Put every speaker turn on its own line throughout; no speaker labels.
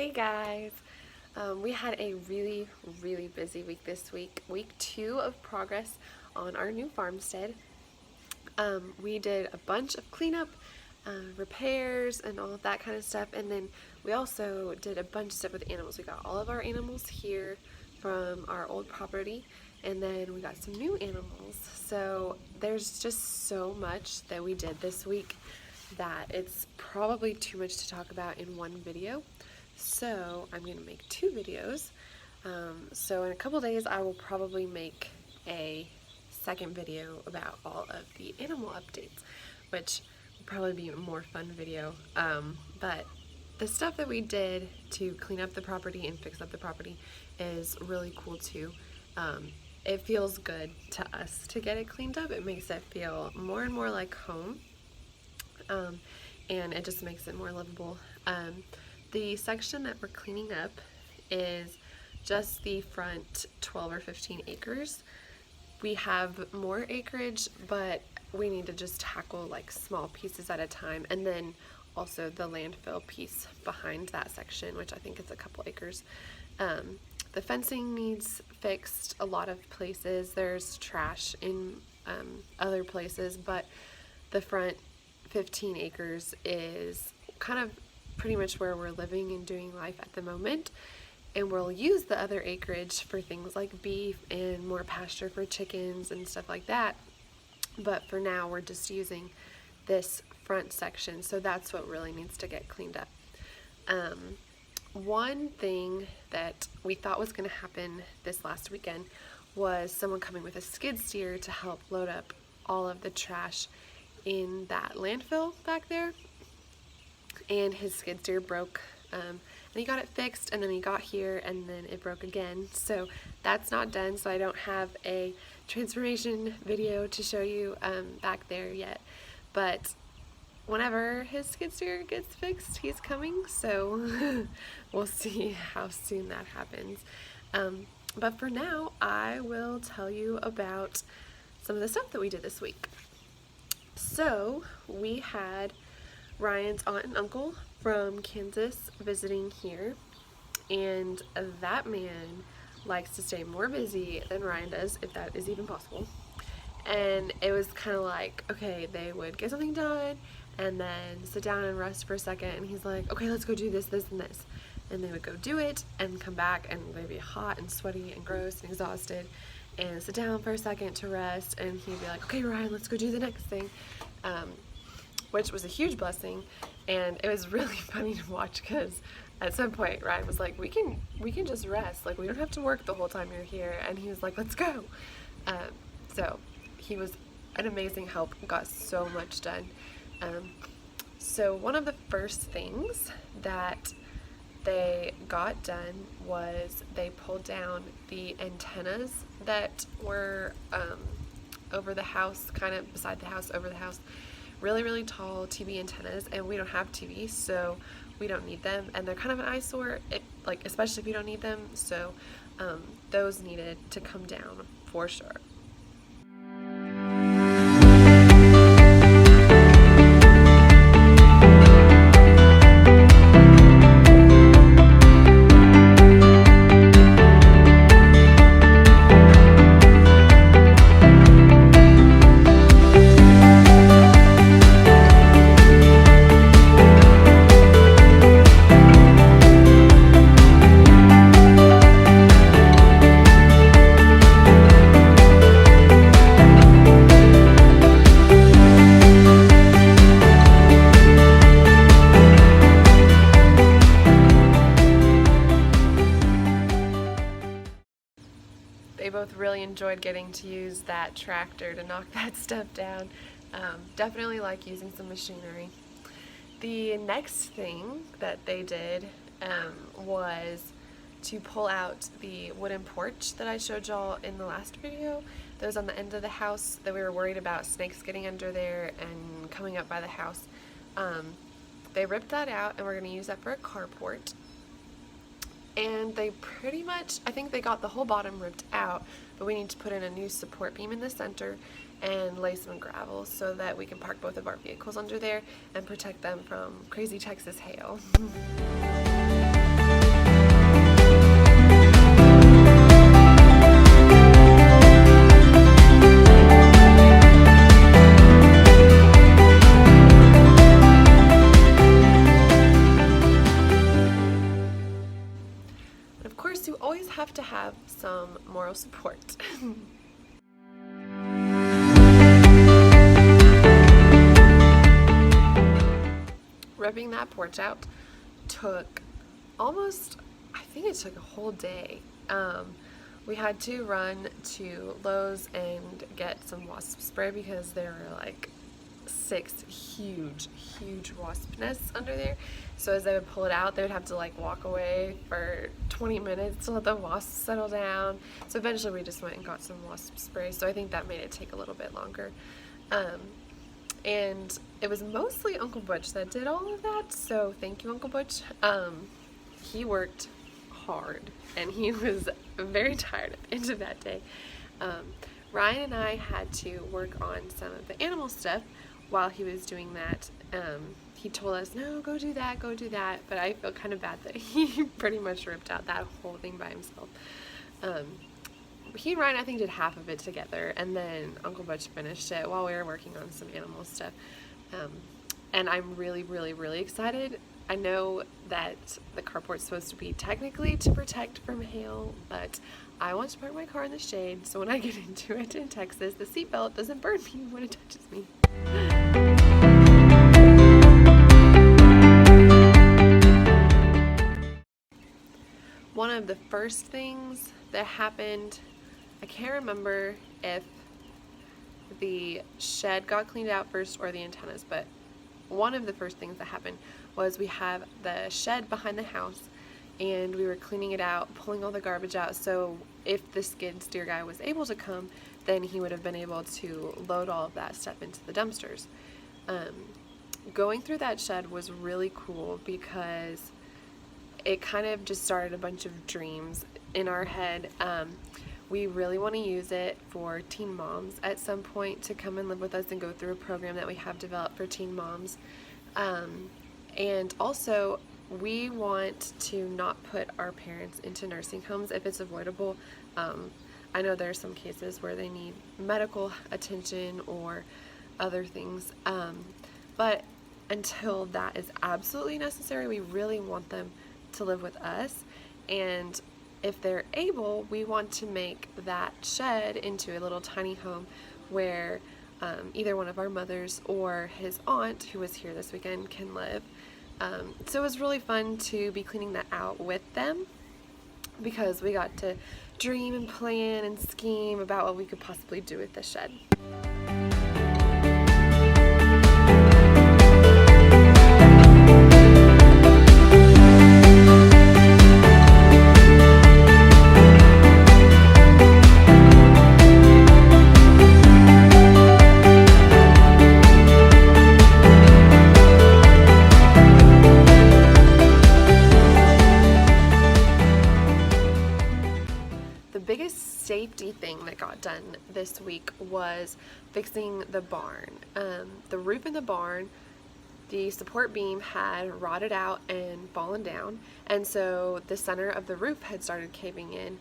Hey guys! We had a really busy week this week. Week 2 of progress on our new farmstead. We did a bunch of cleanup, repairs, and all of that kind of stuff. And then we also did a bunch of stuff with animals. We got all of our animals here from our old property, and then we got some new animals. So there's just so much that we did this week that it's probably too much to talk about in one video. So I'm going to make 2 videos. So in a couple days I will probably make a second video about all of the animal updates, which will probably be a more fun video. But the stuff that we did to clean up the property and fix up the property is really cool too. It feels good to us to get it cleaned up. It makes it feel more and more like home, and it just makes it more livable. The section that we're cleaning up is just the front 12 or 15 acres. We have more acreage, but we need to just tackle like small pieces at a time, and then also the landfill piece behind that section, which I think is a couple acres. The fencing needs fixed a lot of places. There's trash in other places, but the front 15 acres is kind of pretty much where we're living and doing life at the moment, and we'll use the other acreage for things like beef and more pasture for chickens and stuff like that, but for now we're just using this front section, so that's what really needs to get cleaned up. One thing that we thought was going to happen this last weekend was someone coming with a skid steer to help load up all of the trash in that landfill back there, and his skid steer broke, and he got it fixed, and then he got here and then it broke again, so that's not done. So I don't have a transformation video to show you back there yet, but whenever his skid steer gets fixed, he's coming, so we'll see how soon that happens. But for now, I will tell you about some of the stuff that we did this week. So we had Ryan's aunt and uncle from Kansas visiting here, and that man likes to stay more busy than Ryan does, if that is even possible. And it was kind of like, okay, they would get something done and then sit down and rest for a second, and he's like, okay, let's go do this, this, and this. And they would go do it and come back, and they'd be hot and sweaty and gross and exhausted, and sit down for a second to rest, and he'd be like, okay, Ryan, let's go do the next thing. Which was a huge blessing, and it was really funny to watch, because at some point Ryan was like, we can just rest, like we don't have to work the whole time you're here, and he was like, let's go. So he was an amazing help, got so much done. So one of the first things that they got done was they pulled down the antennas that were over the house, kind of beside the house, over the house. Really tall TV antennas, and we don't have TV, so we don't need them, and they're kind of an eyesore, especially if you don't need them, so those needed to come down for sure. They both really enjoyed getting to use that tractor to knock that stuff down. Definitely like using some machinery. The next thing that they did was to pull out the wooden porch that I showed y'all in the last video. That was on the end of the house that we were worried about snakes getting under there and coming up by the house. They ripped that out, and we're going to use that for a carport. And they pretty much, I think they got the whole bottom ripped out, but we need to put in a new support beam in the center and lay some gravel so that we can park both of our vehicles under there and protect them from crazy Texas hail. just have to have some moral support. Ripping that porch out took almost, I think it took a whole day. We had to run to Lowe's and get some wasp spray because there were like 6 huge wasp nests under there. So as they would pull it out, they would have to like walk away for 20 minutes to let the wasps settle down. So eventually we just went and got some wasp spray. So I think that made it take a little bit longer. And it was mostly Uncle Butch that did all of that. So thank you, Uncle Butch. He worked hard and he was very tired at the end of that day. Ryan and I had to work on some of the animal stuff while he was doing that. He told us, no, go do that, but I feel kind of bad that he pretty much ripped out that whole thing by himself. He and Ryan, I think, did half of it together, and then Uncle Butch finished it while we were working on some animal stuff. And I'm really excited. I know that the carport's supposed to be technically to protect from hail, but I want to park my car in the shade so when I get into it in Texas, the seatbelt doesn't burn me when it touches me. One of the first things that happened, I can't remember if the shed got cleaned out first or the antennas, but one of the first things that happened was we have the shed behind the house and we were cleaning it out, pulling all the garbage out, so if the skid steer guy was able to come, then he would have been able to load all of that stuff into the dumpsters. Going through that shed was really cool because it kind of just started a bunch of dreams in our head. We really want to use it for teen moms at some point to come and live with us and go through a program that we have developed for teen moms. And also, we want to not put our parents into nursing homes if it's avoidable. I know there are some cases where they need medical attention or other things, but until that is absolutely necessary, we really want them to live with us. And if they're able, we want to make that shed into a little tiny home where either one of our mothers or his aunt, who was here this weekend, can live. So it was really fun to be cleaning that out with them because we got to dream and plan and scheme about what we could possibly do with the shed. Safety thing that got done this week was fixing the barn. The roof in the barn, the support beam had rotted out and fallen down, and so the center of the roof had started caving in,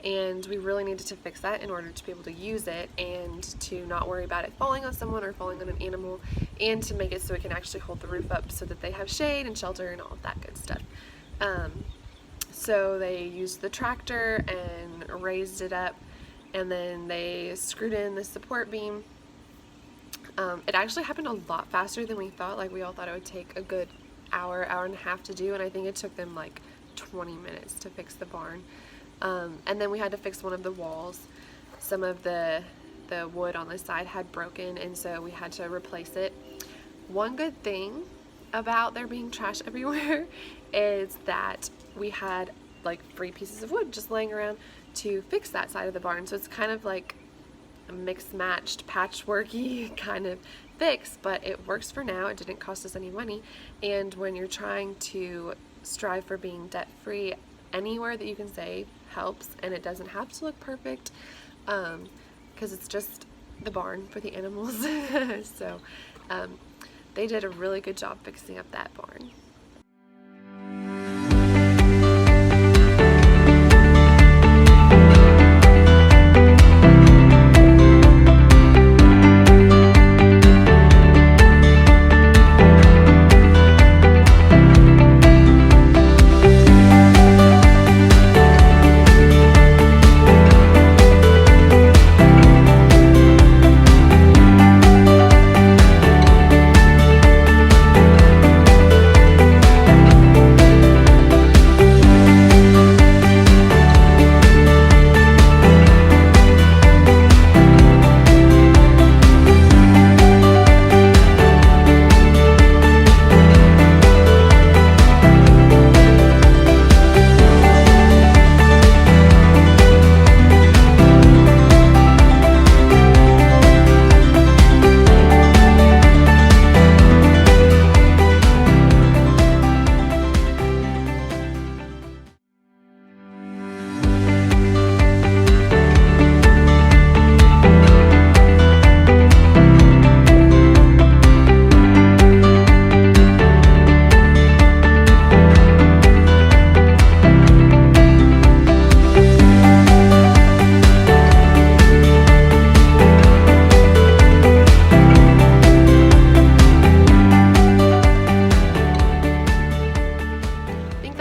and we really needed to fix that in order to be able to use it and to not worry about it falling on someone or falling on an animal, and to make it so it can actually hold the roof up so that they have shade and shelter and all of that good stuff. So they used the tractor and raised it up, and then they screwed in the support beam. It actually happened a lot faster than we thought. Like, we all thought it would take a good hour and a half to do, and I think it took them like 20 minutes to fix the barn. And then we had to fix one of the walls. Some of the wood on the side had broken, and so we had to replace it. One good thing about there being trash everywhere is that we had like 3 pieces of wood just laying around to fix that side of the barn. So it's kind of like a mixed matched patchworky kind of fix, but it works for now. It didn't cost us any money, and when you're trying to strive for being debt free, anywhere that you can save helps, and it doesn't have to look perfect because it's just the barn for the animals. So they did a really good job fixing up that barn.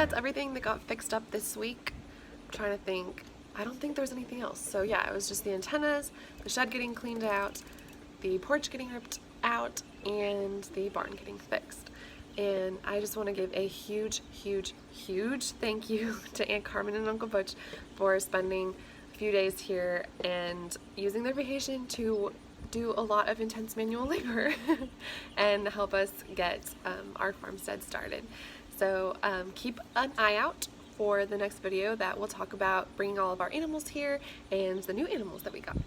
that's everything that got fixed up this week. I'm trying to think. I don't think there's anything else. So yeah, it was just the antennas, the shed getting cleaned out, the porch getting ripped out, and the barn getting fixed. And I just want to give a huge, huge, huge thank you to Aunt Carmen and Uncle Butch for spending a few days here and using their vacation to do a lot of intense manual labor and help us get our farmstead started. So keep an eye out for the next video that will talk about bringing all of our animals here and the new animals that we got.